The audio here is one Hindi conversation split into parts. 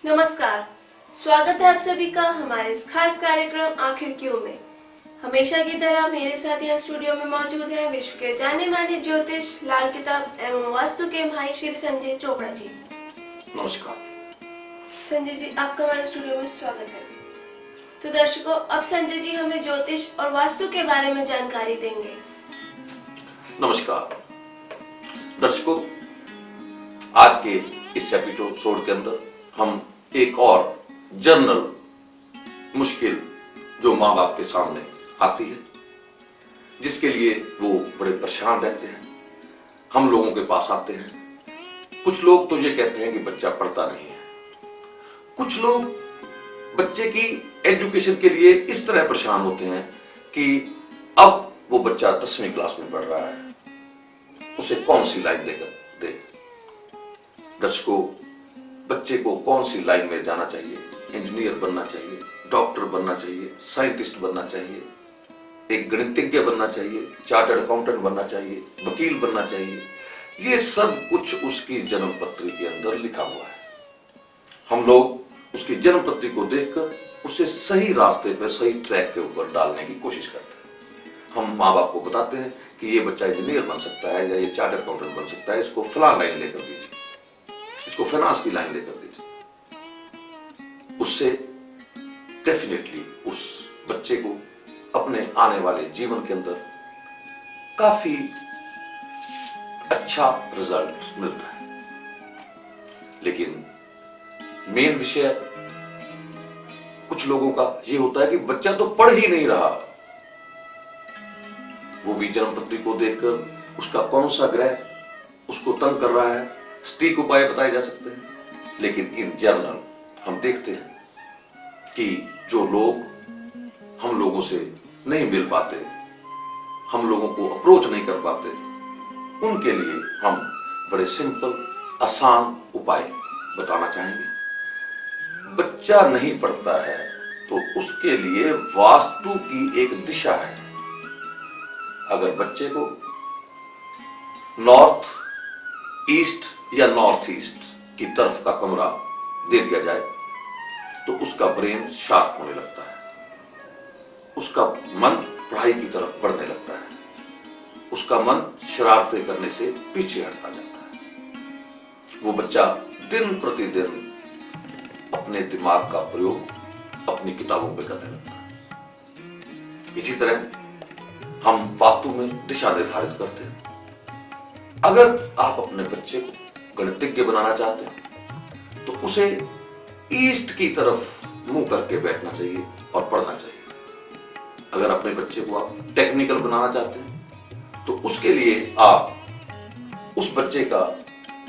नमस्कार, स्वागत है आप सभी का हमारे इस खास कार्यक्रम आखिर क्यों में। हमेशा की तरह मेरे साथ यहाँ स्टूडियो में मौजूद है विश्व के जाने माने ज्योतिष, लाल किताब एवं वास्तु के माहिर श्री संजय चोपड़ा जी। नमस्कार संजय जी, आपका हमारे स्टूडियो में स्वागत है। तो दर्शकों, अब संजय जी हमें ज्योतिष और वास्तु के बारे में जानकारी देंगे। नमस्कार दर्शकों, आज के इस एपिसोड के अंदर हम एक और जनरल मुश्किल जो माँ बाप के सामने आती है, जिसके लिए वो बड़े परेशान रहते हैं, हम लोगों के पास आते हैं। कुछ लोग तो ये कहते हैं कि बच्चा पढ़ता नहीं है, कुछ लोग बच्चे की एजुकेशन के लिए इस तरह परेशान होते हैं कि अब वो बच्चा 10वीं क्लास में पढ़ रहा है, उसे कौन सी लाइन देकर दे। दर्शकों, बच्चे को कौन सी लाइन में जाना चाहिए? इंजीनियर बनना चाहिए, डॉक्टर बनना चाहिए, साइंटिस्ट बनना चाहिए, एक गणितज्ञ बनना चाहिए, चार्टर्ड अकाउंटेंट बनना चाहिए, वकील बनना चाहिए, ये सब कुछ उसकी जन्म पत्री के अंदर लिखा हुआ है। हम लोग उसकी जन्म पत्री को देखकर उसे सही रास्ते पर, सही ट्रैक के ऊपर डालने की कोशिश करते हैं। हम माँ बाप को बताते हैं कि ये बच्चा इंजीनियर बन सकता है या ये चार्टर्ड अकाउंटेंट बन सकता है, इसको फलां लाइन लेकर दीजिए, इसको फाइनेंस की लाइन लेकर दीजिए। उससे डेफिनेटली उस बच्चे को अपने आने वाले जीवन के अंदर काफी अच्छा रिजल्ट मिलता है। लेकिन मेन विषय कुछ लोगों का ये होता है कि बच्चा तो पढ़ ही नहीं रहा, वो भी जन्म पत्री को देखकर उसका कौन सा ग्रह उसको तंग कर रहा है, सटीक उपाय बताए जा सकते हैं। लेकिन इन जनरल हम देखते हैं कि जो लोग हम लोगों से नहीं मिल पाते, हम लोगों को अप्रोच नहीं कर पाते, उनके लिए हम बड़े सिंपल आसान उपाय बताना चाहेंगे। बच्चा नहीं पढ़ता है तो उसके लिए वास्तु की एक दिशा है। अगर बच्चे को नॉर्थ ईस्ट या नॉर्थ ईस्ट की तरफ का कमरा दे दिया जाए तो उसका ब्रेन शार्प होने लगता है, उसका मन पढ़ाई की तरफ बढ़ने लगता है, उसका मन शरारतें करने से पीछे हटता जाता है। वो बच्चा दिन प्रतिदिन अपने दिमाग का प्रयोग अपनी किताबों पे करने लगता है। इसी तरह हम वास्तु में दिशा निर्धारित करते हैं। अगर आप अपने बच्चे को गणितज्ञ बनाना चाहते हैं तो उसे ईस्ट की तरफ मुंह करके बैठना चाहिए और पढ़ना चाहिए। अगर अपने बच्चे को आप टेक्निकल बनाना चाहते हैं तो उसके लिए आप उस बच्चे का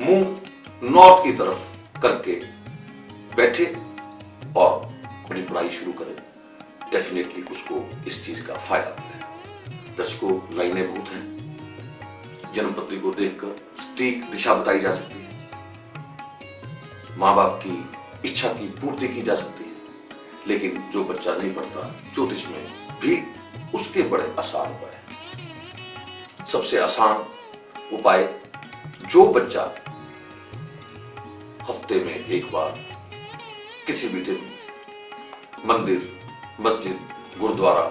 मुंह नॉर्थ की तरफ करके बैठे और अपनी पढ़ाई शुरू करें। डेफिनेटली उसको इस चीज का फायदा मिलेगा। दर्शकों, लाइनें बहुत हैं, जन्म पत्री को देखकर सटीक दिशा बताई जा सकती है, माँ बाप की इच्छा की पूर्ति की जा सकती है। लेकिन जो बच्चा नहीं पढ़ता, ज्योतिष में भी उसके बड़े आसान उपाय हैं। सबसे आसान उपाय, जो बच्चा हफ्ते में एक बार किसी भी दिन मंदिर, मस्जिद, गुरुद्वारा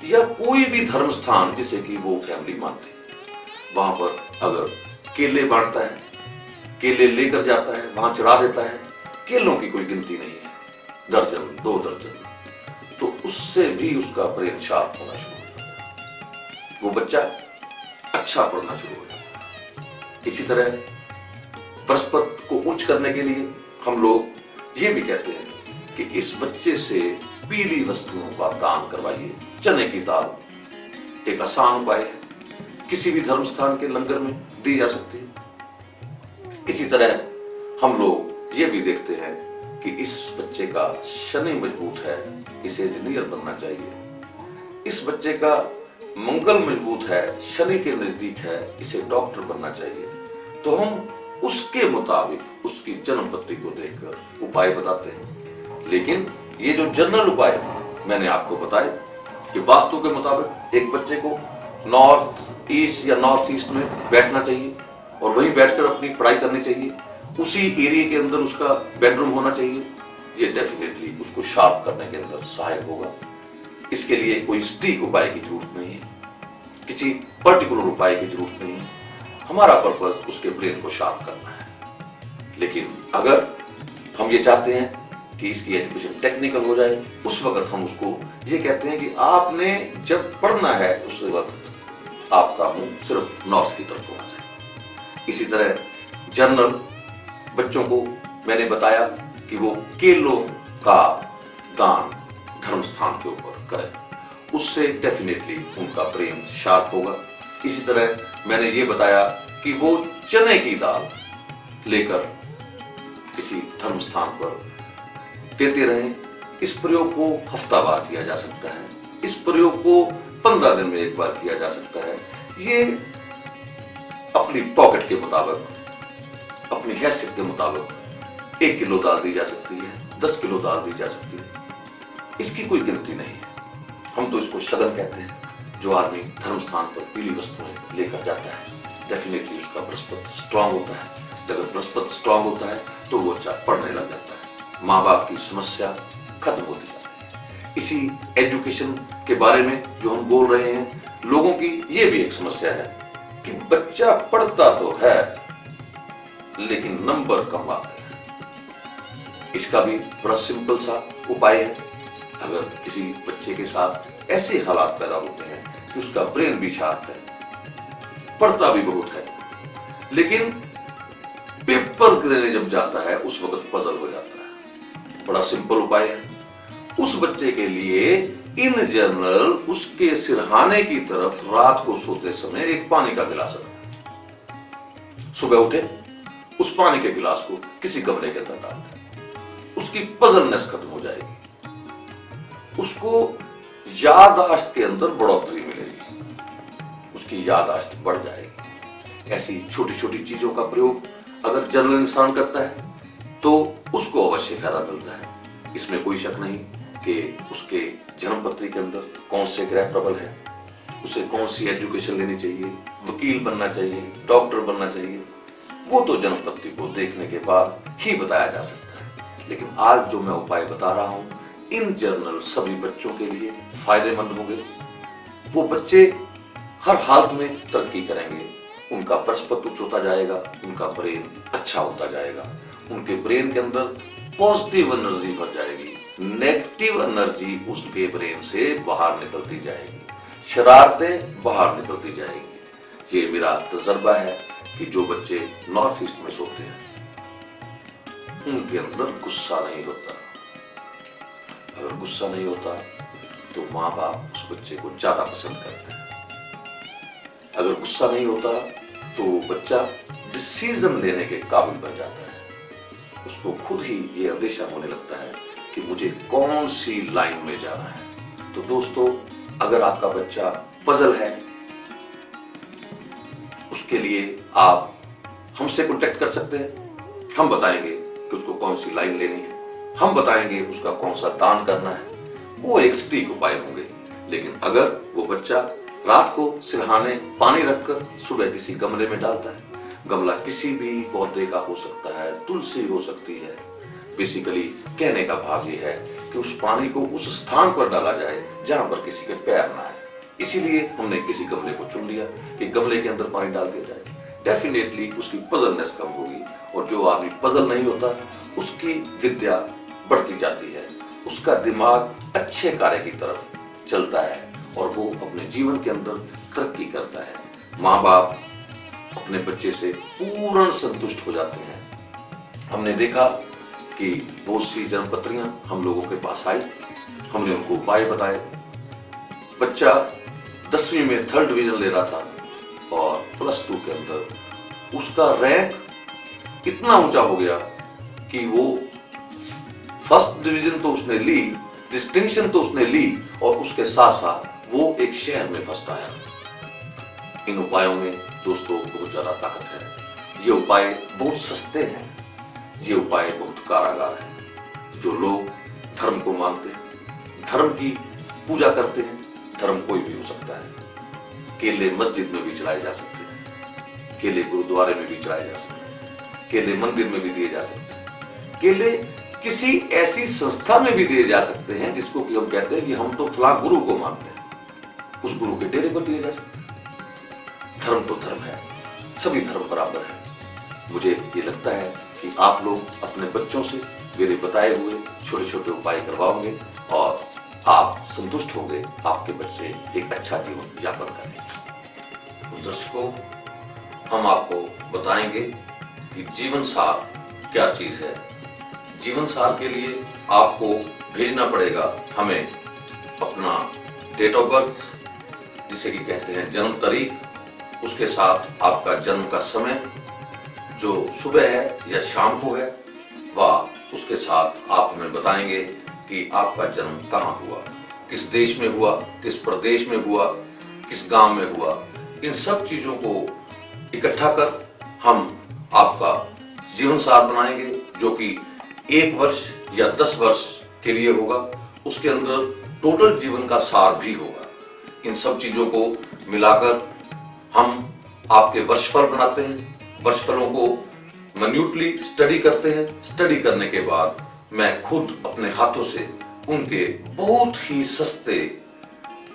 या कोई भी धर्म स्थान जिसे कि वो फैमिली मानती है, वहां पर अगर केले बांटता है, केले लेकर जाता है, वहां चढ़ा देता है, केलों की कोई गिनती नहीं है, दर्जन 2 दर्जन, तो उससे भी उसका ब्रेन शार्प होना शुरू हो जाता है, वो बच्चा अच्छा पढ़ना शुरू हो जाता है। इसी तरह बृहस्पति को उच्च करने के लिए हम लोग ये भी कहते हैं कि इस बच्चे से पीली वस्तुओं का दान करवाइए। चने की दाल एक आसान उपाय है, किसी भी धर्म स्थान के लंगर में दी जा सकती है। इसी तरह हम लोग ये भी देखते हैं कि इस बच्चे का शनि मजबूत है, इसे इंजीनियर बनना चाहिए। इस बच्चे का मंगल मजबूत है, शनि के नजदीक है, इसे डॉक्टर बनना चाहिए। तो हम उसके मुताबिक उसकी जन्म पत्री को देखकर उपाय बताते हैं। लेकिन ये जो जनरल उपाय मैंने आपको बताए कि वास्तु के मुताबिक एक बच्चे को नॉर्थ ईस्ट या नॉर्थ ईस्ट में बैठना चाहिए और वहीं बैठकर अपनी पढ़ाई करनी चाहिए, उसी एरिया के अंदर उसका बेडरूम होना चाहिए, ये डेफिनेटली उसको शार्प करने के अंदर सहायक होगा। इसके लिए कोई सटीक उपाय की जरूरत नहीं है, किसी पर्टिकुलर उपाय की जरूरत नहीं है। हमारा पर्पस उसके ब्रेन को शार्प करना है। लेकिन अगर हम ये चाहते हैं कि इसकी एजुकेशन टेक्निकल हो जाए, उस वक्त हम उसको ये कहते हैं कि आपने जब पढ़ना है उस वक्त आपका मुंह सिर्फ नॉर्थ की तरफ होना चाहिए। इसी तरह जर्नल बच्चों को मैंने बताया कि वो केलों का दान धर्म स्थान के ऊपर करें, उससे डेफिनेटली उनका ब्रेन शार्प होगा। इसी तरह मैंने ये बताया कि वो चने की दाल लेकर किसी धर्म स्थान पर देते रहें। इस प्रयोग को हफ्तावार किया जा सकता है, इस प्रयोग को 15 दिन में एक बार किया जा सकता है। ये अपनी पॉकेट के मुताबिक, अपनी हैसियत के मुताबिक 1 किलो दाल दी जा सकती है, 10 किलो दाल दी जा सकती है, इसकी कोई गिनती नहीं है। हम तो इसको शगन कहते हैं। जो आदमी धर्म स्थान पर पीली वस्तुएं लेकर जाता है, डेफिनेटली उसका बृहस्पति स्ट्रांग होता है। जब बृहस्पति स्ट्रांग होता है तो वो अच्छा पढ़ने लग जाता है, माँ बाप की समस्या खत्म होती जाती है। इसी एजुकेशन के बारे में जो हम बोल रहे हैं, लोगों की ये भी एक समस्या है कि बच्चा पढ़ता तो है लेकिन नंबर कम आते हैं। इसका भी बड़ा सिंपल सा उपाय है। अगर किसी बच्चे के साथ ऐसे हालात पैदा होते हैं कि उसका ब्रेन भी शार्प है, पढ़ता भी बहुत है, लेकिन पेपर देने जब जाता है उस वक्त पजल हो जाता है, बड़ा सिंपल उपाय है। उस बच्चे के लिए इन जनरल उसके सिरहाने की तरफ रात को सोते समय एक पानी का गिलास रखें। सुबह उठे उस पानी के गिलास को किसी गमले के अंदर डाल दें, उसकी पजलनेस खत्म हो जाएगी, उसको याददाश्त के अंदर बढ़ोतरी मिलेगी, उसकी याददाश्त बढ़ जाएगी। ऐसी छोटी छोटी चीजों का प्रयोग अगर जनरल इंसान करता है तो उसको अवश्य फायदा मिलता है। इसमें कोई शक नहीं कि उसके जन्म पत्री के अंदर कौन से ग्रह प्रबल है, उसे कौन सी एजुकेशन लेनी चाहिए, वकील बनना चाहिए, डॉक्टर बनना चाहिए, वो तो जन्म पत्री को देखने के बाद ही बताया जा सकता है। लेकिन आज जो मैं उपाय बता रहा हूं, इन जनरल सभी बच्चों के लिए फायदेमंद होंगे। वो बच्चे हर हालत में तरक्की करेंगे, उनका बृहस्पति उच्च होता जाएगा, उनका ब्रेन अच्छा होता जाएगा, उनके ब्रेन के अंदर पॉजिटिव एनर्जी भर जाएगी, नेगेटिव एनर्जी उसके ब्रेन से बाहर निकलती जाएगी, शरारतें बाहर निकलती जाएगी। ये मेरा तजर्बा है कि जो बच्चे नॉर्थ ईस्ट में सोते हैं उनके अंदर गुस्सा नहीं होता। अगर गुस्सा नहीं होता तो माँ बाप उस बच्चे को ज्यादा पसंद करते हैं। अगर गुस्सा नहीं होता तो बच्चा डिसीजन लेने के काबिल बन जाता है, उसको खुद ही ये अंदेशा होने लगता है कि मुझे कौन सी लाइन में जाना है। तो दोस्तों, अगर आपका बच्चा पजल है, उसके लिए आप हमसे कॉन्टेक्ट कर सकते हैं। हम बताएंगे कि उसको कौन सी लाइन लेनी है, हम बताएंगे उसका कौन सा दान करना है। वो एक सटीक उपाय होंगे। लेकिन अगर वो बच्चा रात को सिरहाने पानी रखकर सुबह किसी गमले में डालता है, गमला किसी भी पौधे का हो सकता है, तुलसी हो सकती है, बेसिकली कहने का भाव ये है कि उस पानी को उस स्थान पर डाला जाए जहां पर किसी के पैर ना आए। इसीलिए हमने किसी गमले को चुन लिया कि गमले के अंदर पानी डाल दिया जाए। डेफिनेटली उसकी पजलनेस कम होगी, और जो आदमी पजल नहीं होता उसकी विद्या बढ़ती जाती है, उसका दिमाग अच्छे कार्य की तरफ चलता है और वो अपने जीवन के अंदर तरक्की करता है। माँ बाप अपने बच्चे से पूर्ण संतुष्ट हो जाते हैं। हमने देखा कि बहुत सी जन्मपत्रियां हम लोगों के पास आई, हमने उनको उपाय बताए। बच्चा 10वीं में 3rd डिवीजन ले रहा था और +2 के अंदर उसका रैंक इतना ऊंचा हो गया कि वो 1st डिवीजन तो उसने ली, डिस्टिंक्शन तो उसने ली, और उसके साथ साथ वो एक शहर में फर्स्ट आया। इन उपायों में दोस्तों बहुत ज्यादा ताकत है। ये उपाय बहुत सस्ते हैं, ये उपाय बहुत कारागार है। जो लोग धर्म को मानते हैं, धर्म की पूजा करते हैं, धर्म कोई भी हो सकता है। केले मस्जिद में भी चढ़ाए जा सकते हैं, केले गुरुद्वारे में भी चढ़ाए जा सकते हैं, केले मंदिर में भी दिए जा सकते हैं, केले किसी ऐसी संस्था में भी दिए जा सकते हैं जिसको कि हम कहते हैं कि हम तो फलां गुरु को मानते हैं, उस गुरु के डेरे पर दिए जा सकते हैं। धर्म तो धर्म है, सभी धर्म बराबर है। मुझे ये लगता है कि आप लोग अपने बच्चों से मेरे बताए हुए छोटे छोटे उपाय करवाओगे और आप संतुष्ट होंगे, आपके बच्चे एक अच्छा जीवन यापन करेंगे। तो दर्शकों, हम आपको बताएंगे कि जीवन सार क्या चीज है। जीवन सार के लिए आपको भेजना पड़ेगा हमें अपना डेट ऑफ बर्थ, जिसे कि कहते हैं जन्म तारीख, उसके साथ आपका जन्म का समय जो सुबह है या शाम को है, व उसके साथ आप हमें बताएंगे कि आपका जन्म कहाँ हुआ, किस देश में हुआ, किस प्रदेश में हुआ, किस गांव में हुआ। इन सब चीजों को इकट्ठा कर हम आपका जीवन सार बनाएंगे, जो कि 1 वर्ष या 10 वर्ष के लिए होगा। उसके अंदर टोटल जीवन का सार भी होगा। इन सब चीजों को मिलाकर हम आपके वर्षफल बनाते हैं, वर्षफलों को मिन्यूटली स्टडी करते हैं। स्टडी करने के बाद मैं खुद अपने हाथों से उनके बहुत ही सस्ते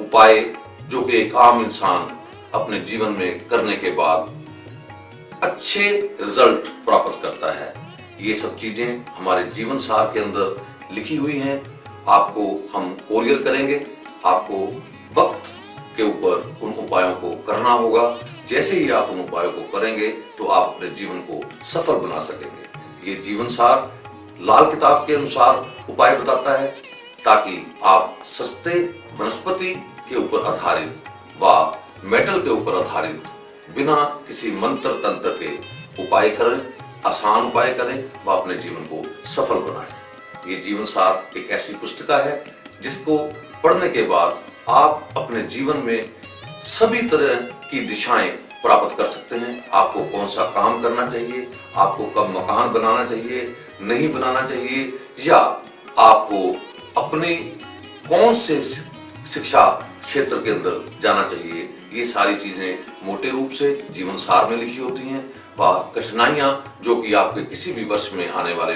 उपाय, जो कि एक आम इंसान अपने जीवन में करने के बाद अच्छे रिजल्ट प्राप्त करता है, ये सब चीजें हमारे जीवन सार के अंदर लिखी हुई हैं। आपको हम कोरियर करेंगे। आपको वक्त के ऊपर उन उपायों को करना होगा। जैसे ही आप उन उपायों को करेंगे तो आप अपने जीवन को सफल बना सकेंगे। ये जीवन सार लाल किताब के अनुसार उपाय बताता है, ताकि आप सस्ते वनस्पति के ऊपर आधारित व मेटल के ऊपर आधारित बिना किसी मंत्र तंत्र के उपाय करें, आसान उपाय करें व अपने जीवन को सफल बनाएं। ये जीवन सार एक ऐसी पुस्तिका है जिसको पढ़ने के बाद आप अपने जीवन में सभी तरह की दिशाएं प्राप्त कर सकते हैं। आपको कौन सा काम करना चाहिए, आपको कब मकान बनाना चाहिए, नहीं बनाना चाहिए, या आपको अपने कौन से शिक्षा क्षेत्र के अंदर जाना चाहिए, ये सारी चीजें मोटे रूप से जीवन सार में लिखी होती हैं। व कठिनाइयां जो कि आपके किसी भी वर्ष में आने वाले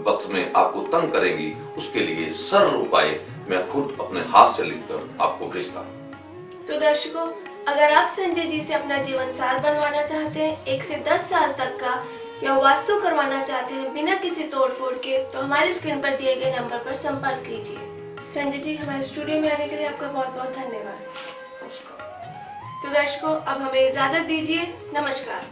वक्त में आपको तंग करेंगी, उसके लिए सरल उपाय मैं खुद अपने हाथ से लिखकर आपको भेजता हूँ। तो दर्शकों, अगर आप संजय जी से अपना जीवन सार बनवाना चाहते हैं 1 से 10 साल तक का, या वास्तु करवाना चाहते हैं बिना किसी तोड़ फोड़ के, तो हमारे स्क्रीन पर दिए गए नंबर पर संपर्क कीजिए। संजय जी, हमारे स्टूडियो में आने के लिए आपका बहुत बहुत धन्यवाद। तो दर्शकों, अब हमें इजाजत दीजिए। नमस्कार।